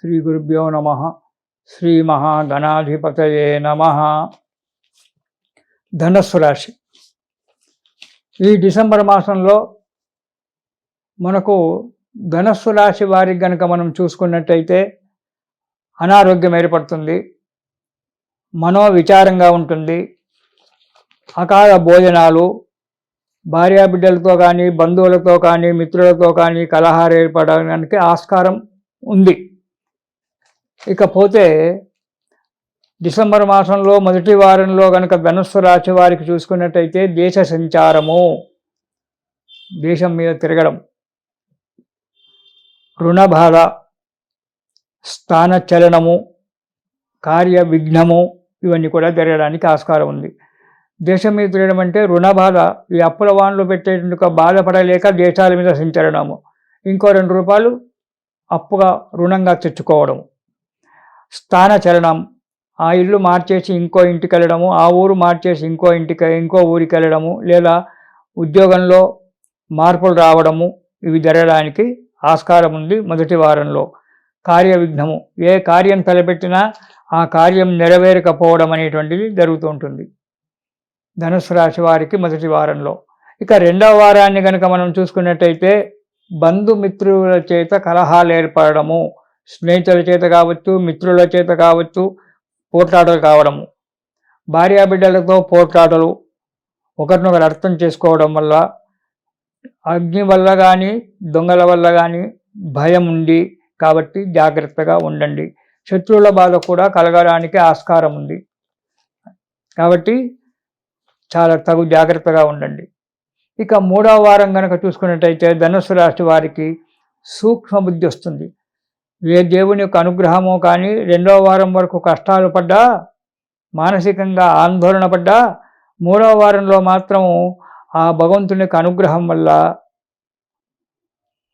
శ్రీ గురుభ్యో నమః. శ్రీ మహాగణాధిపతయే నమః. ధనస్సు రాశి ఈ డిసెంబర్ మాసంలో మనకు ధనస్సు రాశి వారికి గనక మనం చూసుకున్నట్టయితే అనారోగ్యం ఏర్పడుతుంది, మనోవిచారంగా ఉంటుంది, అకాల భోజనాలు, భార్యాబిడ్డలతో కానీ బంధువులతో కానీ మిత్రులతో కానీ కలహాలు ఏర్పడడానికి ఆస్కారం ఉంది. ఇకపోతే డిసెంబర్ మాసంలో మొదటి వారంలో కనుక ధనుస్సు రాశి వారికి చూసుకున్నట్టయితే దేశ సంచారము, దేశం మీద తిరగడం, రుణబాధ, స్థానచలనము, కార్య విఘ్నము ఇవన్నీ కూడా జరగడానికి ఆస్కారం ఉంది. దేశం మీద తిరగడం అంటే రుణబాధ, ఈ అప్పుల వాన్లు పెట్టేందుకు బాధపడలేక దేశాల మీద సంచలనము, ఇంకో 2 రూపాయలు అప్పుగా రుణంగా తెచ్చుకోవడం. స్థానచలనం, ఆ ఇల్లు మార్చేసి ఇంకో ఇంటికి వెళ్ళడము, ఆ ఊరు మార్చేసి ఇంకో ఊరికి వెళ్ళడము, లేదా ఉద్యోగంలో మార్పులు రావడము, ఇవి జరగడానికి ఆస్కారం ఉంది మొదటి వారంలో. కార్య విఘ్నము, ఏ కార్యం తలపెట్టినా ఆ కార్యం నెరవేరకపోవడం అనేటువంటిది జరుగుతూ ఉంటుంది ధనుస్సు రాశి వారికి మొదటి వారంలో. ఇక రెండవ వారాన్ని కనుక మనం చూసుకున్నట్టయితే బంధుమిత్రుల చేత కలహాలు ఏర్పడము, స్నేహితుల చేత కావచ్చు, మిత్రుల చేత కావచ్చు, పోట్లాటలు కావడము, భార్యాబిడ్డలతో పోట్లాటలు, ఒకరినొకరు అర్థం చేసుకోవడం వల్ల, అగ్ని వల్ల కానీ దొంగల వల్ల కానీ భయం ఉంది కాబట్టి జాగ్రత్తగా ఉండండి. శత్రువుల బాధ కూడా కలగడానికి ఆస్కారం ఉంది కాబట్టి చాలా తగు జాగ్రత్తగా ఉండండి. ఇక 3వ వారం కనుక చూసుకున్నట్టయితే ధనుస్సు రాశి వారికి సూక్ష్మ బుద్ధి వస్తుంది. ఏ దేవుని యొక్క అనుగ్రహమో కానీ 2వ వారం వరకు కష్టాలు పడ్డా, మానసికంగా ఆందోళన పడ్డా, 3వ వారంలో మాత్రం ఆ భగవంతుని యొక్క అనుగ్రహం వల్ల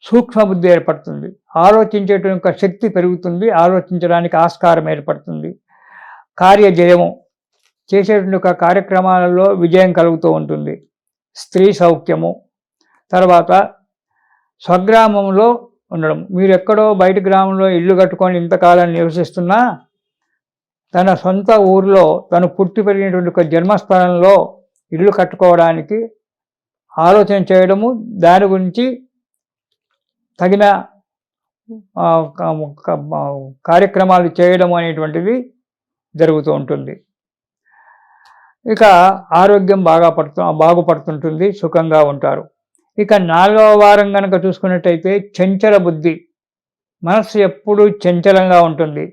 సూక్ష్మ బుద్ధి ఏర్పడుతుంది, ఆలోచించేటువంటి శక్తి పెరుగుతుంది, ఆలోచించడానికి ఆస్కారం ఏర్పడుతుంది. కార్యజయము, చేసేటువంటి కార్యక్రమాలలో విజయం కలుగుతూ ఉంటుంది. స్త్రీ సౌఖ్యము, తర్వాత స్వగ్రామంలో ఉండడం, మీరు ఎక్కడో బయట గ్రామంలో ఇల్లు కట్టుకొని ఇంతకాలం నివసిస్తున్నా తన సొంత ఊరిలో తను పుట్టి పెరిగినటువంటి జన్మస్థలంలో ఇల్లు కట్టుకోవడానికి ఆలోచన చేయడము, దాని గురించి తగిన కార్యక్రమాలు చేయడం అనేటువంటిది జరుగుతూ ఉంటుంది. ఇక ఆరోగ్యం బాగుపడుతుంటుంది, సుఖంగా ఉంటారు. ఇక 4వ వారం కనుక చూసుకున్నట్టయితే చంచల బుద్ధి, మనస్సు ఎప్పుడూ చంచలంగా ఉంటుంది.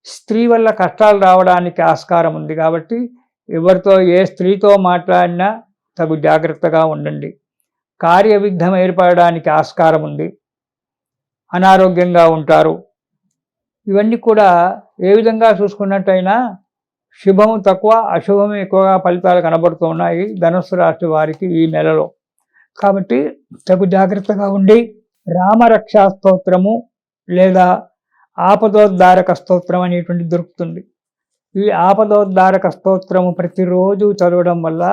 స్త్రీ వల్ల కష్టాలు రావడానికి ఆస్కారం ఉంది కాబట్టి ఎవరితో ఏ స్త్రీతో మాట్లాడినా తగు జాగ్రత్తగా ఉండండి. కార్య విఘ్నం ఏర్పడడానికి ఆస్కారం ఉంది, అనారోగ్యంగా ఉంటారు. ఇవన్నీ కూడా ఏ విధంగా చూసుకున్నట్టయినా శుభము తక్కువ, అశుభము ఎక్కువగా ఫలితాలు కనబడుతూ ఉన్నాయి ధనుస్సు రాశి వారికి ఈ నెలలో. కాబట్టి తగు జాగ్రత్తగా ఉండి రామరక్షా స్తోత్రము లేదా ఆపదోద్ధారక స్తోత్రం అనేటువంటి దొరుకుతుంది. ఈ ఆపదోద్ధారక స్తోత్రము ప్రతిరోజు చదవడం వల్ల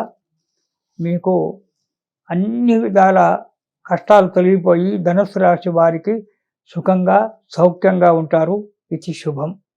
మీకు అన్ని విధాల కష్టాలు తొలగిపోయి ధనుస్సు రాశి వారికి సుఖంగా సౌఖ్యంగా ఉంటారు. ఇది శుభం.